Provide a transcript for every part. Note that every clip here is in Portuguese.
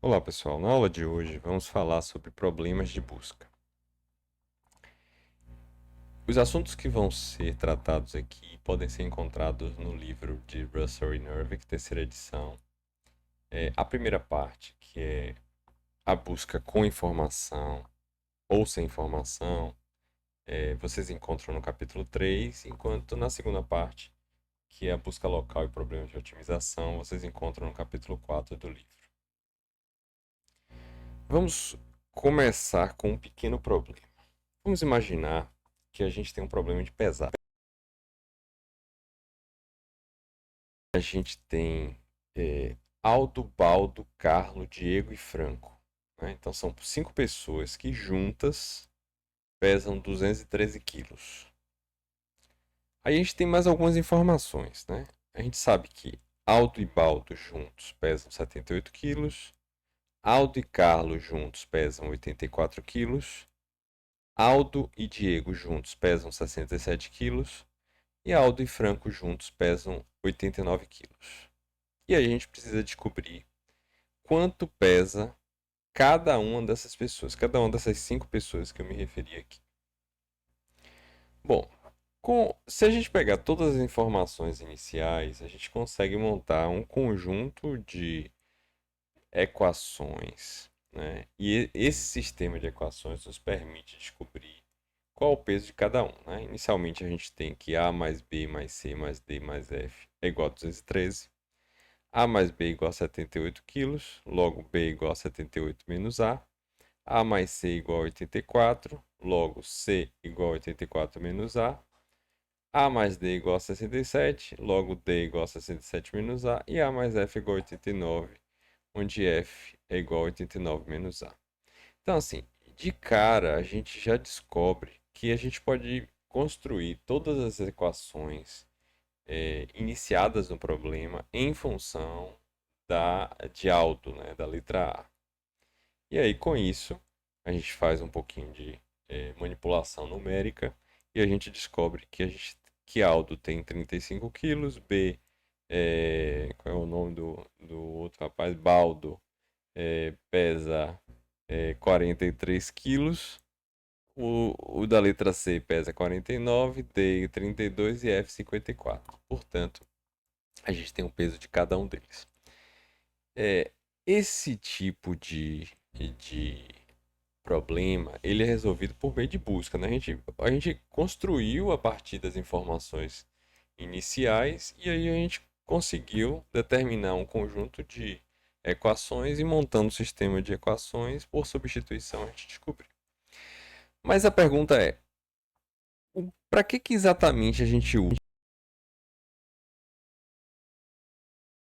Olá pessoal, na aula de hoje vamos falar sobre problemas de busca. Os assuntos que vão ser tratados aqui podem ser encontrados no livro de Russell e Nervick, terceira edição. A primeira parte, que é a busca com informação ou sem informação, vocês encontram no capítulo 3, enquanto na segunda parte, que é a busca local e problemas de otimização, vocês encontram no capítulo 4 do livro. Vamos começar com um pequeno problema. Vamos imaginar que a gente tem um problema de pesagem. A gente tem Aldo, Baldo, Carlo, Diego e Franco, né? Então são 5 pessoas que juntas pesam 213 quilos. Aí a gente tem mais algumas informações, né? A gente sabe que Aldo e Baldo juntos pesam 78 quilos, Aldo e Carlo juntos pesam 84 quilos, Aldo e Diego juntos pesam 67 quilos e Aldo e Franco juntos pesam 89 quilos. E aí a gente precisa descobrir quanto pesa cada uma dessas pessoas, cada uma dessas 5 pessoas que eu me referi aqui. Bom, se a gente pegar todas as informações iniciais, a gente consegue montar um conjunto de equações, né? E esse sistema de equações nos permite descobrir qual o peso de cada um, né? Inicialmente a gente tem que A mais B mais C mais D mais F é igual a 213. A mais B igual a 78 quilos, logo B igual a 78 menos A. A mais C igual a 84, logo C igual a 84 menos A. A mais D igual a 67, logo D igual a 67 menos A. E A mais F igual a 89, onde F é igual a 89 menos A. Então, assim, de cara a gente já descobre que a gente pode construir todas as equações iniciadas no problema em função de Aldo, né, da letra A. E aí, com isso, a gente faz um pouquinho de manipulação numérica e a gente descobre que Aldo tem 35 quilos, B, qual é o nome do outro rapaz? Baldo, pesa 43 quilos, o da letra C pesa 49, D 32 e F 54. Portanto, a gente tem o peso de cada um deles. Esse tipo de problema, ele é resolvido por meio de busca, né? A gente construiu a partir das informações iniciais e aí a gente conseguiu determinar um conjunto de equações e montando um sistema de equações por substituição a gente descobriu. Mas a pergunta é, para que exatamente a gente usa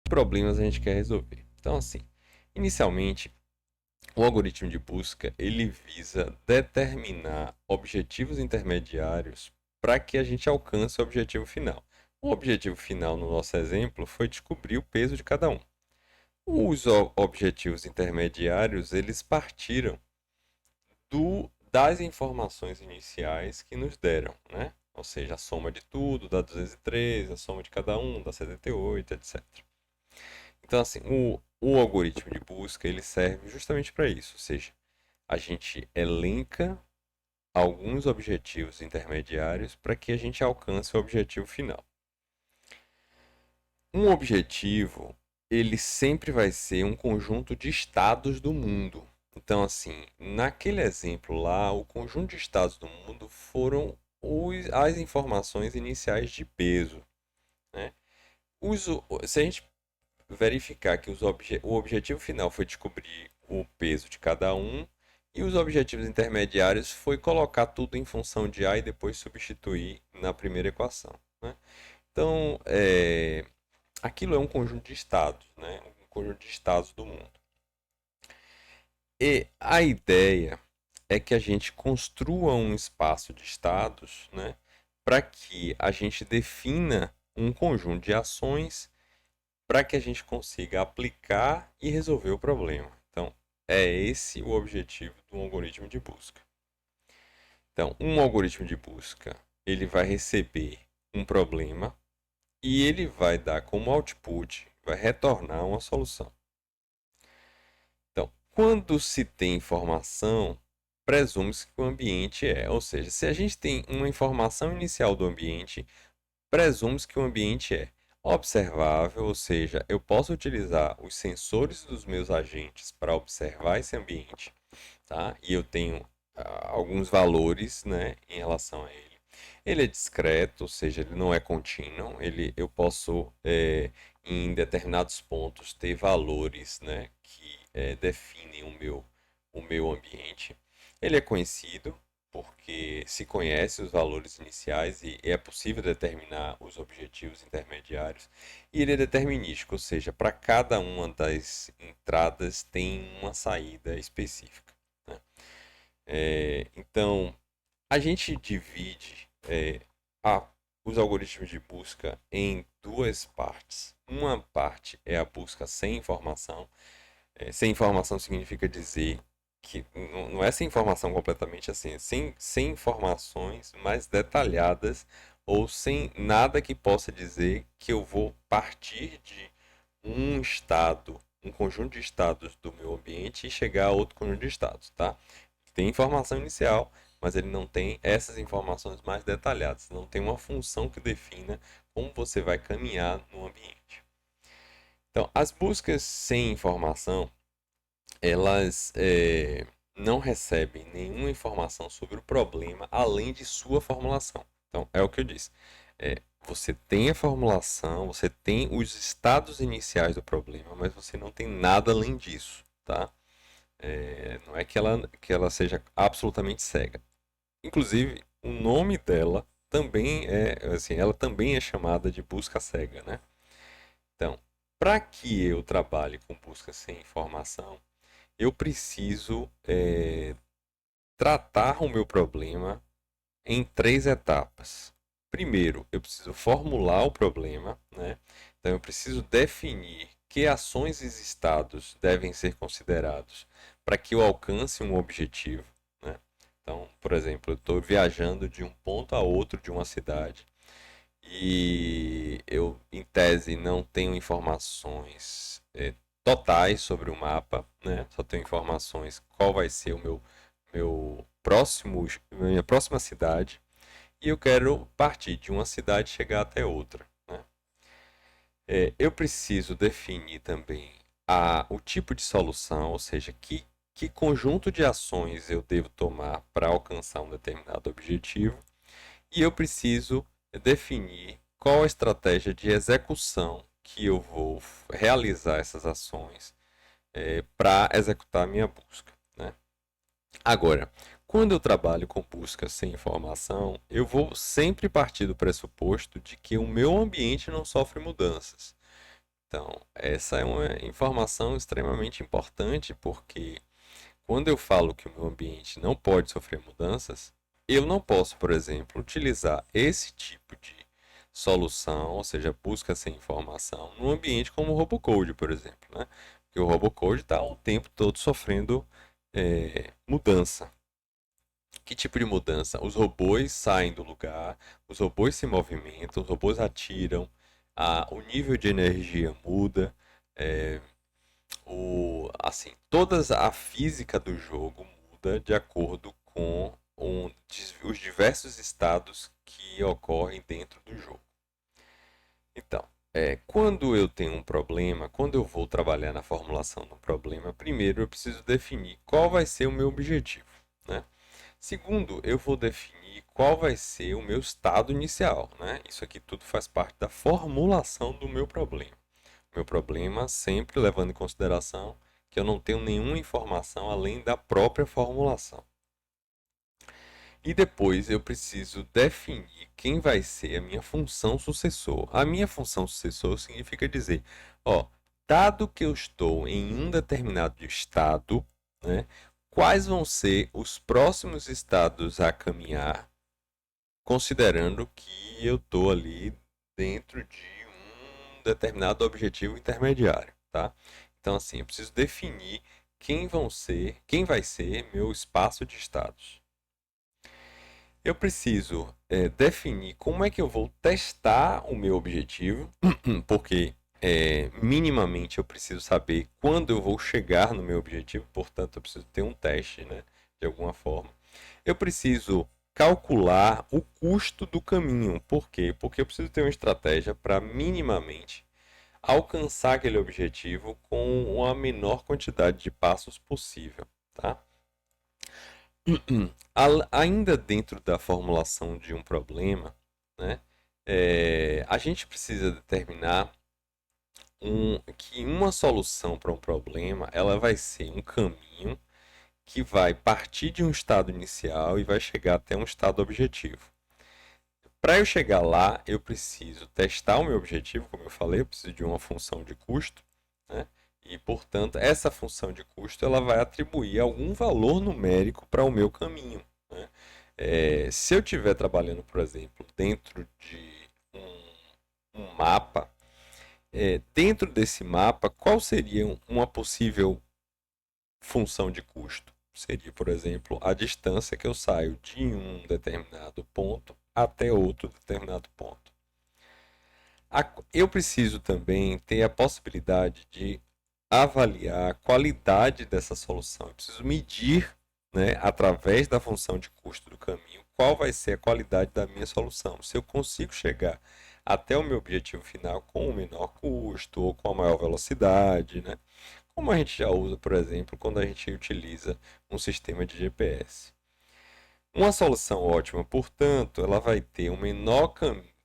problemas a gente quer resolver? Então, assim, inicialmente o algoritmo de busca ele visa determinar objetivos intermediários para que a gente alcance o objetivo final. O objetivo final no nosso exemplo foi descobrir o peso de cada um. Os objetivos intermediários eles partiram das informações iniciais que nos deram, né? Ou seja, a soma de tudo dá 213, a soma de cada um dá 78, etc. Então, assim, o algoritmo de busca ele serve justamente para isso, ou seja, a gente elenca alguns objetivos intermediários para que a gente alcance o objetivo final. Um objetivo, ele sempre vai ser um conjunto de estados do mundo. Então, assim, naquele exemplo lá, o conjunto de estados do mundo foram as informações iniciais de peso, né? Se a gente verificar que o objetivo final foi descobrir o peso de cada um, e os objetivos intermediários foi colocar tudo em função de A e depois substituir na primeira equação, né? Então, aquilo é um conjunto de estados, né? Um conjunto de estados do mundo. E a ideia é que a gente construa um espaço de estados, né? Para que a gente defina um conjunto de ações para que a gente consiga aplicar e resolver o problema. Então, é esse o objetivo do algoritmo de busca. Então, um algoritmo de busca, ele vai receber um problema e ele vai dar como output, vai retornar uma solução. Então, Quando se tem informação, presume-se que o ambiente é. Ou seja, se a gente tem uma informação inicial do ambiente, presume-se que o ambiente é observável, ou seja, eu posso utilizar os sensores dos meus agentes para observar esse ambiente, tá? E eu tenho alguns valores, né, em relação a ele. Ele é discreto, ou seja, ele não é contínuo. Eu posso, em determinados pontos, ter valores, né, que definem o meu ambiente. Ele é conhecido porque se conhece os valores iniciais e é possível determinar os objetivos intermediários. E ele é determinístico, ou seja, para cada uma das entradas tem uma saída específica, né? Então, a gente divide a- os algoritmos de busca em duas partes. Uma parte é a busca sem informação. Sem informação significa dizer que não é sem informação completamente assim, é sem informações mais detalhadas ou sem nada que possa dizer que eu vou partir de um estado, um conjunto de estados do meu ambiente e chegar a outro conjunto de estados, tá? Tem informação inicial, mas ele não tem essas informações mais detalhadas, não tem uma função que defina como você vai caminhar no ambiente. Então, as buscas sem informação, elas não recebem nenhuma informação sobre o problema além de sua formulação. Então, é o que eu disse. Você tem a formulação, você tem os estados iniciais do problema, mas você não tem nada além disso, tá? Não é que ela seja absolutamente cega. Inclusive, o nome dela também assim, ela também é chamada de busca cega, né? Então, para que eu trabalhe com busca sem informação, eu preciso tratar o meu problema em três etapas. Primeiro, eu preciso formular o problema, né? Então, eu preciso definir que ações e estados devem ser considerados para que eu alcance um objetivo, né? Então, por exemplo, eu estou viajando de um ponto a outro de uma cidade e eu, em tese, não tenho informações totais sobre o mapa, né? Só tenho informações qual vai ser meu próximo, minha próxima cidade e eu quero partir de uma cidade e chegar até outra, né? Eu preciso definir também o tipo de solução, ou seja, que conjunto de ações eu devo tomar para alcançar um determinado objetivo, e eu preciso definir qual a estratégia de execução que eu vou realizar essas ações para executar a minha busca, né? Agora, quando eu trabalho com busca sem informação, eu vou sempre partir do pressuposto de que o meu ambiente não sofre mudanças. Então, essa é uma informação extremamente importante, porque quando eu falo que o meu ambiente não pode sofrer mudanças, eu não posso, por exemplo, utilizar esse tipo de solução, ou seja, busca sem informação, num ambiente como o Robocode, por exemplo, né? Porque o Robocode está o tempo todo sofrendo mudança. Que tipo de mudança? Os robôs saem do lugar, os robôs se movimentam, os robôs atiram, o nível de energia muda, é, assim, toda a física do jogo muda de acordo com os diversos estados que ocorrem dentro do jogo. Então, quando eu tenho um problema, quando eu vou trabalhar na formulação do problema, primeiro eu preciso definir qual vai ser o meu objetivo, né? Segundo, eu vou definir qual vai ser o meu estado inicial, né? Isso aqui tudo faz parte da formulação do meu problema. Meu problema sempre levando em consideração que eu não tenho nenhuma informação além da própria formulação. E depois eu preciso definir quem vai ser a minha função sucessor. A minha função sucessor significa dizer, ó, dado que eu estou em um determinado estado, né, quais vão ser os próximos estados a caminhar, considerando que eu estou ali dentro de um determinado objetivo intermediário, tá? Então, assim, eu preciso definir quem vai ser meu espaço de estados. Eu preciso definir como é que eu vou testar o meu objetivo, porque minimamente eu preciso saber quando eu vou chegar no meu objetivo, portanto eu preciso ter um teste, né, de alguma forma. Eu preciso calcular o custo do caminho. Por quê? Porque eu preciso ter uma estratégia para minimamente alcançar aquele objetivo com a menor quantidade de passos possível, tá? Ainda dentro da formulação de um problema, né, a gente precisa determinar que uma solução para um problema ela vai ser um caminho que vai partir de um estado inicial e vai chegar até um estado objetivo. Para eu chegar lá, eu preciso testar o meu objetivo, como eu falei, eu preciso de uma função de custo, né? E, portanto, essa função de custo ela vai atribuir algum valor numérico para o meu caminho, né? Se eu estiver trabalhando, por exemplo, dentro de um mapa, dentro desse mapa, qual seria uma possível função de custo? Seria, por exemplo, a distância que eu saio de um determinado ponto até outro determinado ponto. Eu preciso também ter a possibilidade de avaliar a qualidade dessa solução. Eu preciso medir, né, através da função de custo do caminho, qual vai ser a qualidade da minha solução. Se eu consigo chegar até o meu objetivo final com o menor custo ou com a maior velocidade, né? Como a gente já usa, por exemplo, quando a gente utiliza um sistema de GPS. Uma solução ótima, portanto, ela vai ter um menor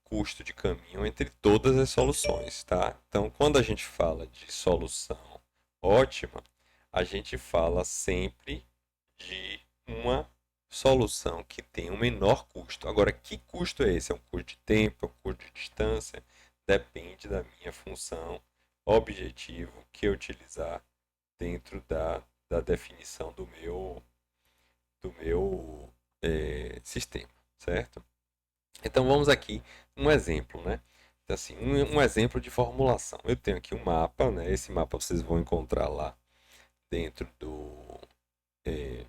custo de caminho entre todas as soluções, tá? Então, quando a gente fala de solução ótima, a gente fala sempre de uma solução que tem um menor custo. Agora, que custo é esse? É um custo de tempo? É um custo de distância? Depende da minha função objetivo que eu utilizar dentro da definição do meu sistema, certo? Então vamos aqui um exemplo, né? Então, assim, um exemplo de formulação. Eu tenho aqui um mapa, né? Esse mapa vocês vão encontrar lá dentro é,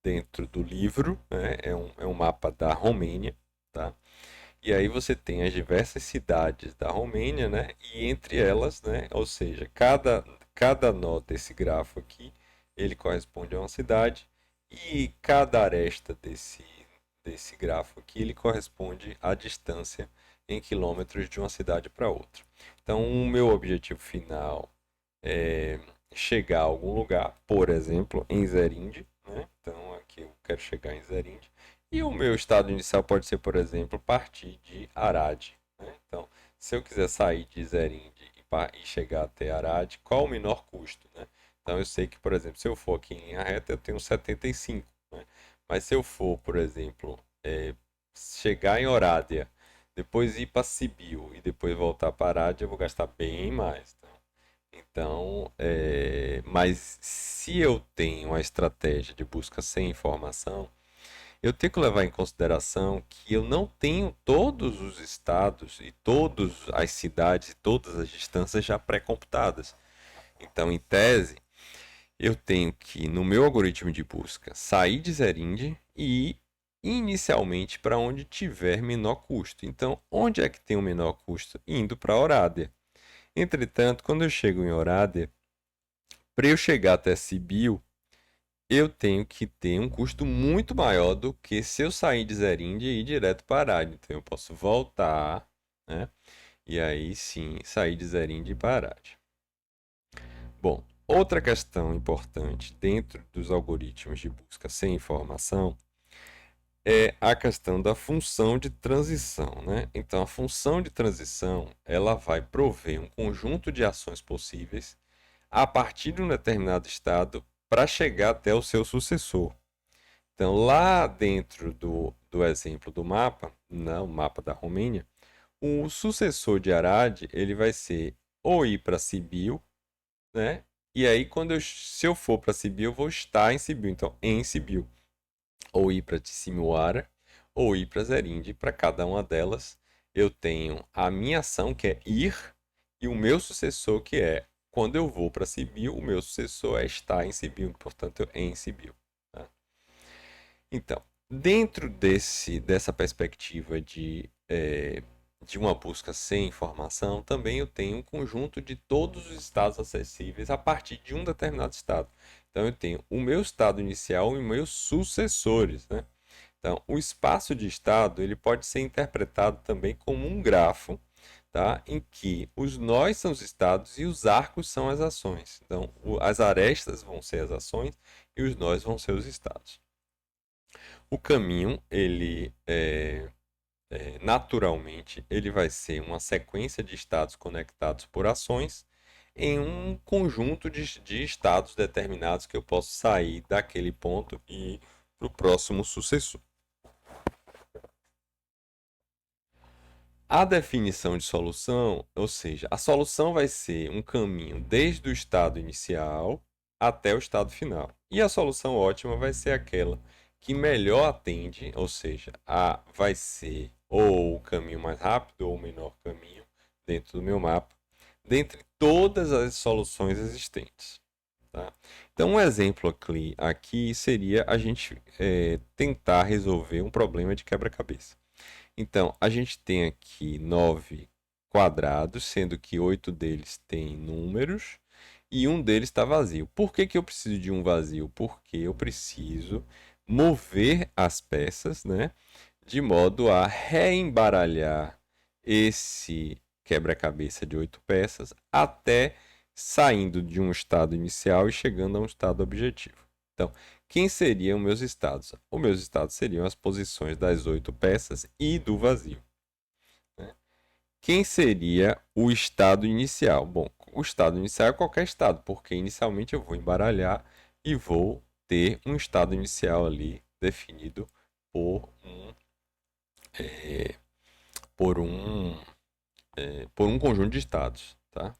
dentro do livro, né? É um mapa da Romênia, tá? E aí você tem as diversas cidades da Romênia, né? E entre elas, né? Ou seja, cada nó desse grafo aqui, ele corresponde a uma cidade e cada aresta desse grafo aqui, ele corresponde à distância em quilômetros de uma cidade para outra. Então, o meu objetivo final é chegar a algum lugar, por exemplo, em Zerinde, né? Então, aqui eu quero chegar em Zerinde. E o meu estado inicial pode ser, por exemplo, partir de Arad, né? Então, se eu quiser sair de Zerinde e chegar até Arad, qual o menor custo, né? Então, eu sei que, por exemplo, se eu for aqui em linha reta, eu tenho 75, né? Mas se eu for, por exemplo, chegar em Orádia, depois ir para Sibiu e depois voltar para Arad, eu vou gastar bem mais. Então, mas se eu tenho uma estratégia de busca sem informação, eu tenho que levar em consideração que eu não tenho todos os estados e todas as cidades e todas as distâncias já pré-computadas. Então, em tese, eu tenho que, no meu algoritmo de busca, sair de Zerinde e ir inicialmente para onde tiver menor custo. Então, onde é que tem o menor custo? Indo para Orádia. Entretanto, quando eu chego em Orádia, para eu chegar até Sibiu, eu tenho que ter um custo muito maior do que se eu sair de Zerinde e ir direto para Arad. Então eu posso voltar, né? E aí sim sair de Zerinde e para Arad. Bom, outra questão importante dentro dos algoritmos de busca sem informação é a questão da função de transição, né? Então a função de transição ela vai prover um conjunto de ações possíveis a partir de um determinado estado para chegar até o seu sucessor. Então, lá dentro do exemplo do mapa, não, o mapa da Romênia, o sucessor de Arad, ele vai ser ou ir para Sibiu, né? E aí, se eu for para Sibiu, eu vou estar em Sibiu, então em Sibiu. Ou ir para Tissimiwara, ou ir para Zerinde. Para cada uma delas, eu tenho a minha ação, que é ir, e o meu sucessor, que é quando eu vou para Sibiu, o meu sucessor é estar em Sibiu, portanto, em Sibiu. Tá? Então, dentro dessa perspectiva de uma busca sem informação, também eu tenho um conjunto de todos os estados acessíveis a partir de um determinado estado. Então eu tenho o meu estado inicial e meus sucessores, né? Então, o espaço de estado ele pode ser interpretado também como um grafo, tá? Em que os nós são os estados e os arcos são as ações. Então, as arestas vão ser as ações e os nós vão ser os estados. O caminho, naturalmente, ele vai ser uma sequência de estados conectados por ações em um conjunto de estados determinados que eu posso sair daquele ponto e ir para o próximo sucessor. A definição de solução, ou seja, a solução vai ser um caminho desde o estado inicial até o estado final. E a solução ótima vai ser aquela que melhor atende, ou seja, vai ser ou o caminho mais rápido ou o menor caminho dentro do meu mapa, dentre todas as soluções existentes. Tá? Então, um exemplo aqui seria a gente tentar resolver um problema de quebra-cabeça. Então, a gente tem aqui 9 quadrados, sendo que 8 deles têm números e um deles está vazio. Por que que eu preciso de um vazio? Porque eu preciso mover as peças, né, de modo a reembaralhar esse quebra-cabeça de 8 peças até saindo de um estado inicial e chegando a um estado objetivo. Então, quem seriam meus estados? Os meus estados seriam as posições das 8 peças e do vazio. Né? Quem seria o estado inicial? Bom, o estado inicial é qualquer estado, porque inicialmente eu vou embaralhar e vou ter um estado inicial ali definido por um, é, por um, por um conjunto de estados. Tá?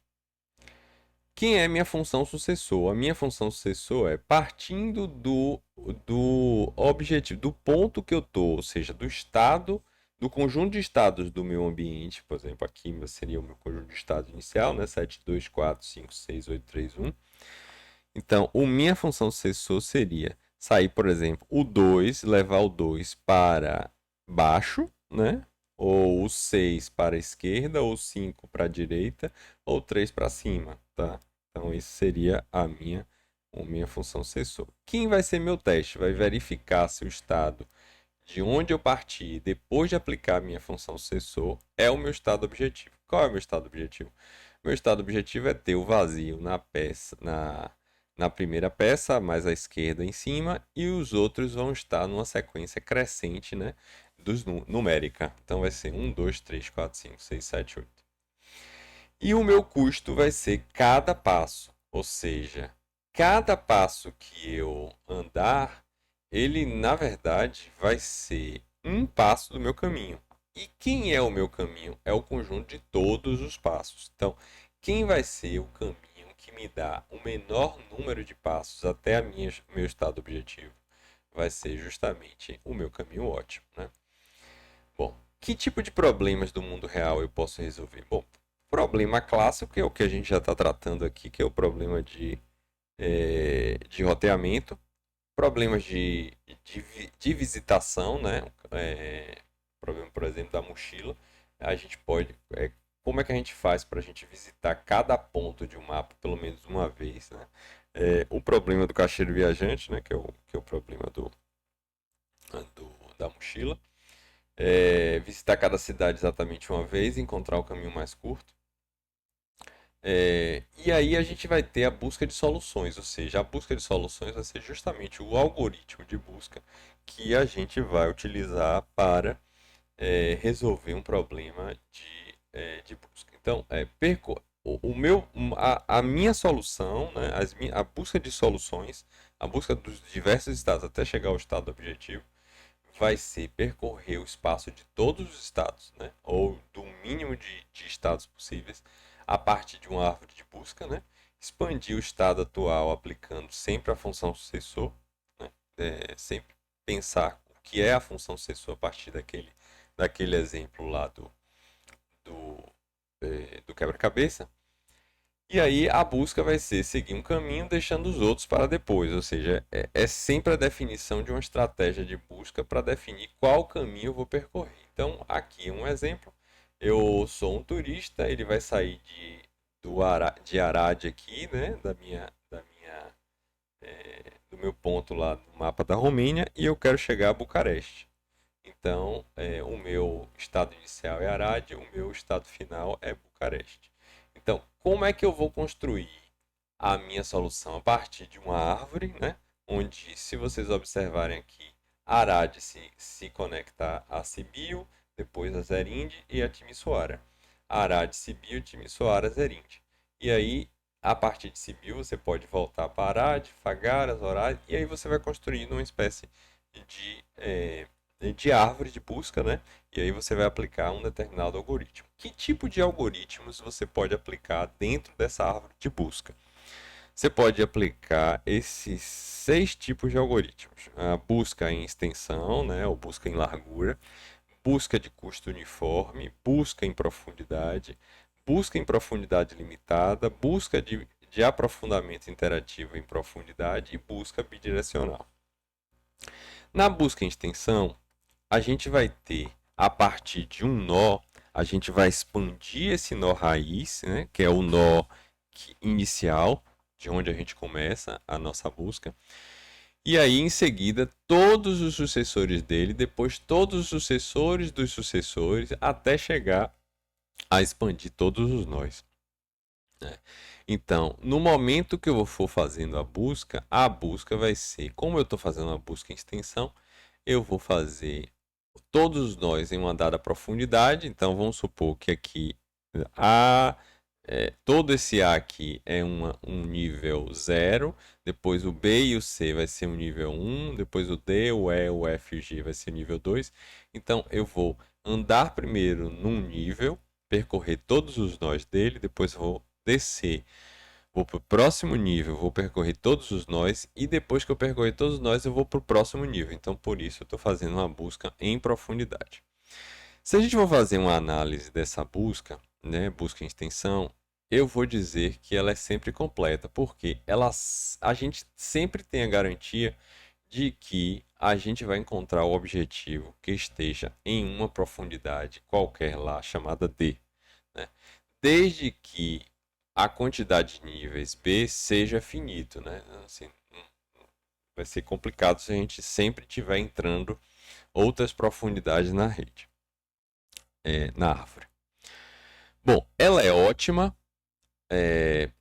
Quem é minha função sucessor? A minha função sucessor é partindo do objetivo, do ponto que eu estou, ou seja, do estado, do conjunto de estados do meu ambiente, por exemplo, aqui seria o meu conjunto de estados inicial, né? 7, 2, 4, 5, 6, 8, 3, 1. Então, a minha função sucessor seria sair, por exemplo, o 2, levar o 2 para baixo, né? Ou o 6 para a esquerda, ou 5 para a direita, ou 3 para cima, tá? Então, isso seria a minha função sucessor. Quem vai ser meu teste? Vai verificar se o estado de onde eu parti depois de aplicar a minha função sucessor é o meu estado objetivo. Qual é o meu estado objetivo? Meu estado objetivo é ter o vazio na peça, na primeira peça, mais à esquerda em cima, e os outros vão estar numa sequência crescente, né, numérica. Então vai ser 1, 2, 3, 4, 5, 6, 7, 8. E o meu custo vai ser cada passo, ou seja, cada passo que eu andar, ele na verdade vai ser um passo do meu caminho. E quem é o meu caminho? É o conjunto de todos os passos. Então, quem vai ser o caminho que me dá o menor número de passos até meu estado objetivo? Vai ser justamente o meu caminho ótimo, né? Bom, que tipo de problemas do mundo real eu posso resolver? Bom, problema clássico que é o que a gente já está tratando aqui, que é o problema de roteamento, problemas de visitação, né? Problema, por exemplo, da mochila. A gente pode. Como é que a gente faz para a gente visitar cada ponto de um mapa pelo menos uma vez, né? O problema do caixeiro viajante, né? Que é o problema da mochila. Visitar cada cidade exatamente uma vez, encontrar o caminho mais curto. E aí a gente vai ter a busca de soluções, ou seja, a busca de soluções vai ser justamente o algoritmo de busca que a gente vai utilizar para resolver um problema de busca. Então, a minha solução, né, a busca de soluções, a busca dos diversos estados até chegar ao estado objetivo, vai ser percorrer o espaço de todos os estados, né? Ou do mínimo de estados possíveis, a partir de uma árvore de busca, né? Expandir o estado atual aplicando sempre a função sucessor, né? Sempre pensar o que é a função sucessor a partir daquele exemplo lá do, do quebra-cabeça. E aí a busca vai ser seguir um caminho, deixando os outros para depois. Ou seja, é sempre a definição de uma estratégia de busca para definir qual caminho eu vou percorrer. Então, aqui um exemplo. Eu sou um turista, ele vai sair de Arad aqui, né? Do meu ponto lá no mapa da Romênia, e eu quero chegar a Bucareste. Então, o meu estado inicial é Arad, o meu estado final é Bucareste. Então, como é que eu vou construir a minha solução? A partir de uma árvore, né? Onde, se vocês observarem aqui, Arad se conecta a Sibiu, depois a Zerinde e a Timisoara. Arad, Sibiu, Timisoara, Zerinde. E aí, a partir de Sibiu, você pode voltar para Arad, Fagaras, Horad, e aí você vai construindo uma espécie de, é, de árvore de busca, né? E aí você vai aplicar um determinado algoritmo. Que tipo de algoritmos você pode aplicar dentro dessa árvore de busca? Você pode aplicar esses 6 tipos de algoritmos: a busca em extensão, né, ou busca em largura, busca de custo uniforme, busca em profundidade limitada, busca de aprofundamento interativo em profundidade e busca bidirecional. Na busca em extensão, a gente vai ter, a partir de um nó, a gente vai expandir esse nó raiz, né, que é o nó inicial, de onde a gente começa a nossa busca. E aí, em seguida, todos os sucessores dele, depois todos os sucessores dos sucessores, até chegar a expandir todos os nós, né? Então, no momento que eu for fazendo a busca vai ser, como eu estou fazendo a busca em extensão, eu vou fazer todos os nós em uma dada profundidade. Então, vamos supor que aqui A, todo esse A aqui é um nível 0, depois o B e o C vai ser um nível 1, depois o D, o E, o F e o G vai ser nível 2. Então, eu vou andar primeiro num nível, percorrer todos os nós dele, depois vou descer. Vou para o próximo nível, vou percorrer todos os nós e depois que eu percorrer todos os nós, eu vou para o próximo nível. Então, por isso, eu estou fazendo uma busca em profundidade. Se a gente for fazer uma análise dessa busca, né, busca em extensão, eu vou dizer que ela é sempre completa, porque a gente sempre tem a garantia de que a gente vai encontrar o objetivo que esteja em uma profundidade qualquer lá, chamada D, né? Desde que a quantidade de níveis B seja finito, né? Assim, vai ser complicado se a gente sempre estiver entrando outras profundidades na rede, na árvore. Bom, ela é ótima.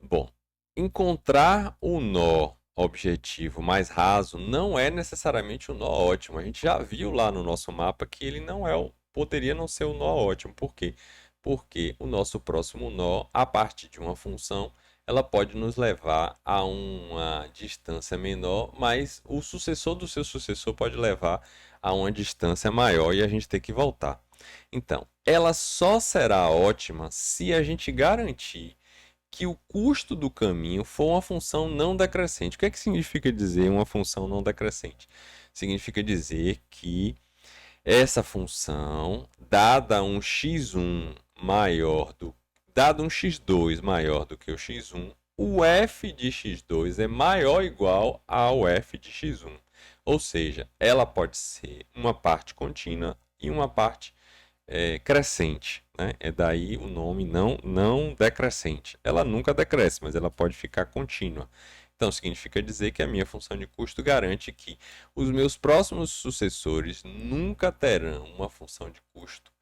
Bom, encontrar o nó objetivo mais raso não é necessariamente o nó ótimo. A gente já viu lá no nosso mapa que ele não é poderia não ser o nó ótimo. Por quê? Porque o nosso próximo nó, a partir de uma função, ela pode nos levar a uma distância menor, mas o sucessor do seu sucessor pode levar a uma distância maior e a gente ter que voltar. Então, ela só será ótima se a gente garantir que o custo do caminho for uma função não decrescente. O que é que significa dizer uma função não decrescente? Significa dizer que essa função, dado um x2 maior do que o x1, o f de x2 é maior ou igual ao f de x1. Ou seja, ela pode ser uma parte contínua e uma parte crescente, né? É daí o nome não decrescente. Ela nunca decresce, mas ela pode ficar contínua. Então, significa dizer que a minha função de custo garante que os meus próximos sucessores nunca terão uma função de custo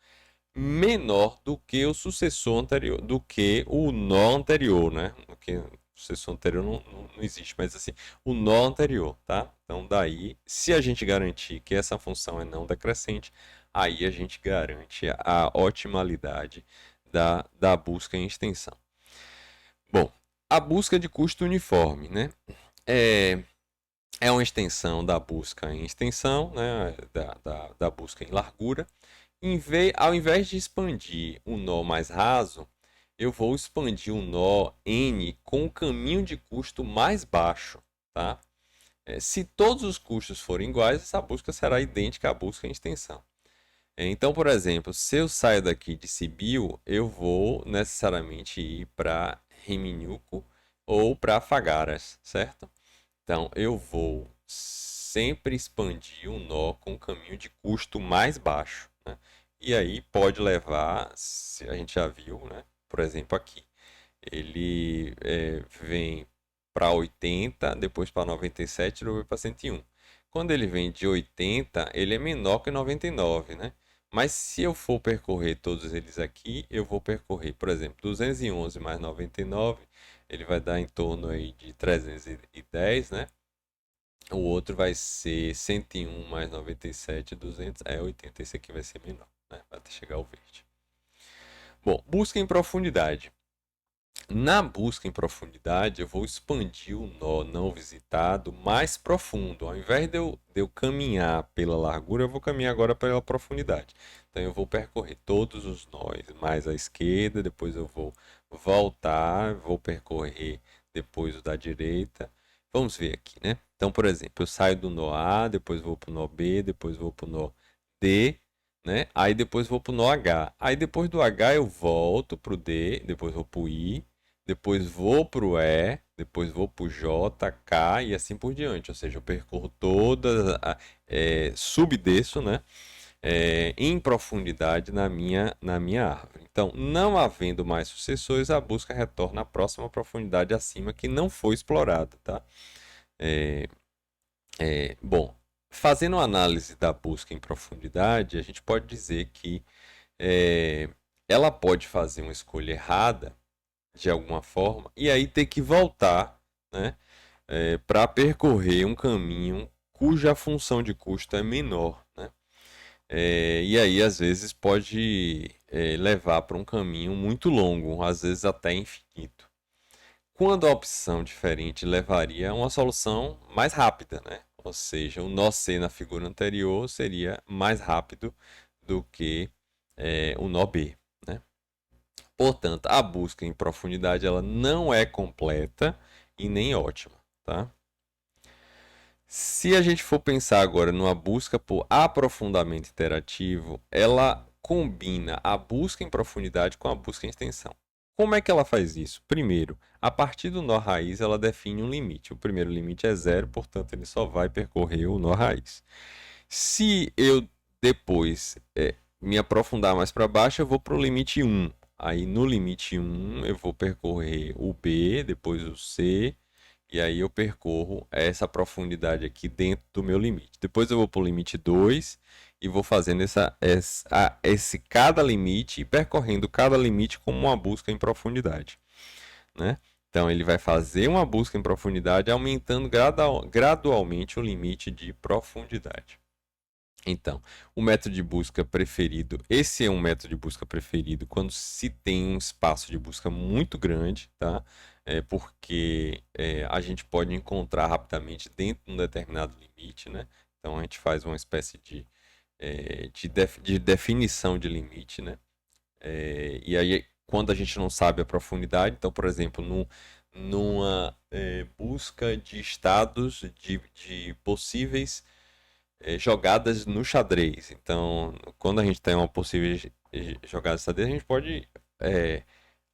menor do que o sucessor anterior, do que o nó anterior, né? Porque o sucessor anterior não existe, mas assim, o nó anterior, tá? Então, daí, se a gente garantir que essa função é não decrescente, aí a gente garante a otimalidade da busca em extensão. Bom, a busca de custo uniforme, né? É, é uma extensão da busca em extensão, né? Da busca em largura. Ao invés de expandir um nó mais raso, eu vou expandir um nó N com um caminho de custo mais baixo, tá? Se todos os custos forem iguais, essa busca será idêntica à busca em extensão. Então, por exemplo, se eu saio daqui de Sibiu, eu vou necessariamente ir para Reminyuco ou para Fagaras, certo? Então, eu vou sempre expandir um nó com um caminho de custo mais baixo, né? E aí pode levar, se a gente já viu, né? Por exemplo, aqui, ele vem para 80, depois para 97, depois para 101. Quando ele vem de 80, ele é menor que 99, né? Mas se eu for percorrer todos eles aqui, eu vou percorrer, por exemplo, 211 mais 99, ele vai dar em torno aí de 310, né? O outro vai ser 101 mais 97, 200, 80. Esse aqui vai ser menor, né? Até chegar ao verde. Bom, busca em profundidade. Na busca em profundidade, eu vou expandir o nó não visitado mais profundo. Ao invés de eu caminhar pela largura, eu vou caminhar agora pela profundidade. Então, eu vou percorrer todos os nós mais à esquerda, depois eu vou voltar, vou percorrer depois o da direita. Vamos ver aqui, né? Então, por exemplo, eu saio do nó A, depois vou para o nó B, depois vou para o nó D, né? Aí depois vou para o nó H. Aí depois do H eu volto para o D, depois vou para o I, depois vou para o E, depois vou para o J, K e assim por diante. Ou seja, eu percorro todas, subdesço, né? Em profundidade na minha árvore. Então, não havendo mais sucessores, a busca retorna à próxima profundidade acima que não foi explorada, tá? Bom, fazendo uma análise da busca em profundidade, a gente pode dizer que é, ela pode fazer uma escolha errada de alguma forma e aí ter que voltar, né, para percorrer um caminho cuja função de custo é menor, né? E aí às vezes pode levar para um caminho muito longo, às vezes até infinito. Quando a opção diferente levaria a uma solução mais rápida, né? Ou seja, o nó C na figura anterior seria mais rápido do que o nó B, né? Portanto, a busca em profundidade ela não é completa e nem ótima, tá? Se a gente for pensar agora numa busca por aprofundamento interativo, ela combina a busca em profundidade com a busca em extensão. Como é que ela faz isso? Primeiro, a partir do nó raiz, ela define um limite. O primeiro limite é zero, portanto, ele só vai percorrer o nó raiz. Se eu depois me aprofundar mais para baixo, eu vou para o limite 1. Aí no limite 1 eu vou percorrer o B, depois o C, e aí eu percorro essa profundidade aqui dentro do meu limite. Depois eu vou para o limite 2 e vou fazendo esse cada limite e percorrendo cada limite como uma busca em profundidade, né? Então ele vai fazer uma busca em profundidade aumentando gradualmente o limite de profundidade. Então, o método de busca preferido, esse é um método de busca preferido quando se tem um espaço de busca muito grande, tá? Porque a gente pode encontrar rapidamente dentro de um determinado limite, né? Então a gente faz uma espécie de definição de limite, né? E aí, quando a gente não sabe a profundidade, então, por exemplo, numa busca de estados de possíveis jogadas no xadrez. Então, quando a gente tem uma possível jogada de xadrez, a gente pode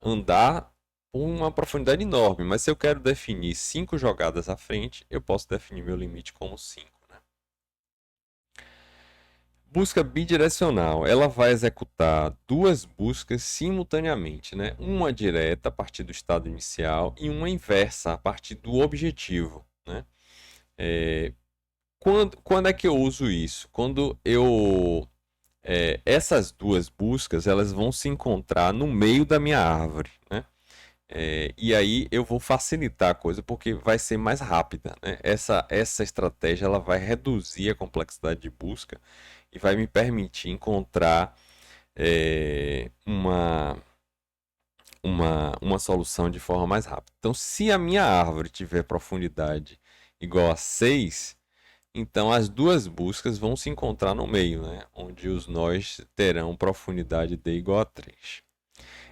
andar por uma profundidade enorme. Mas se eu quero definir 5 jogadas à frente, eu posso definir meu limite como 5. Né? Busca bidirecional. Ela vai executar duas buscas simultaneamente, né? Uma direta a partir do estado inicial e uma inversa a partir do objetivo, né? Quando é que eu uso isso? Quando essas duas buscas elas vão se encontrar no meio da minha árvore, né? E aí eu vou facilitar a coisa porque vai ser mais rápida, né? Essa estratégia ela vai reduzir a complexidade de busca e vai me permitir encontrar uma solução de forma mais rápida. Então, se a minha árvore tiver profundidade igual a 6, então as duas buscas vão se encontrar no meio, né? Onde os nós terão profundidade d igual a 3.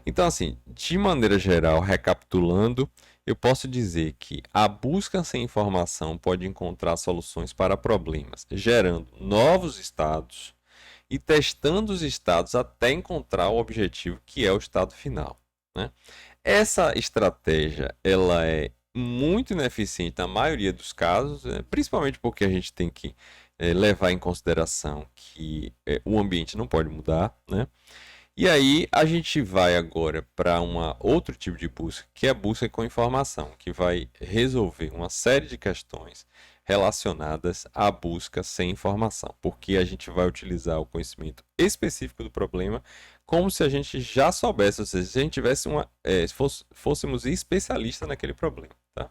Então, assim, de maneira geral, recapitulando, eu posso dizer que a busca sem informação pode encontrar soluções para problemas, gerando novos estados e testando os estados até encontrar o objetivo que é o estado final, né? Essa estratégia ela é muito ineficiente na maioria dos casos, principalmente porque a gente tem que levar em consideração que o ambiente não pode mudar, né? E aí a gente vai agora para um outro tipo de busca, que é a busca com informação, que vai resolver uma série de questões relacionadas à busca sem informação, porque a gente vai utilizar o conhecimento específico do problema como se a gente já soubesse, ou seja, se a gente tivesse fôssemos especialistas naquele problema, tá?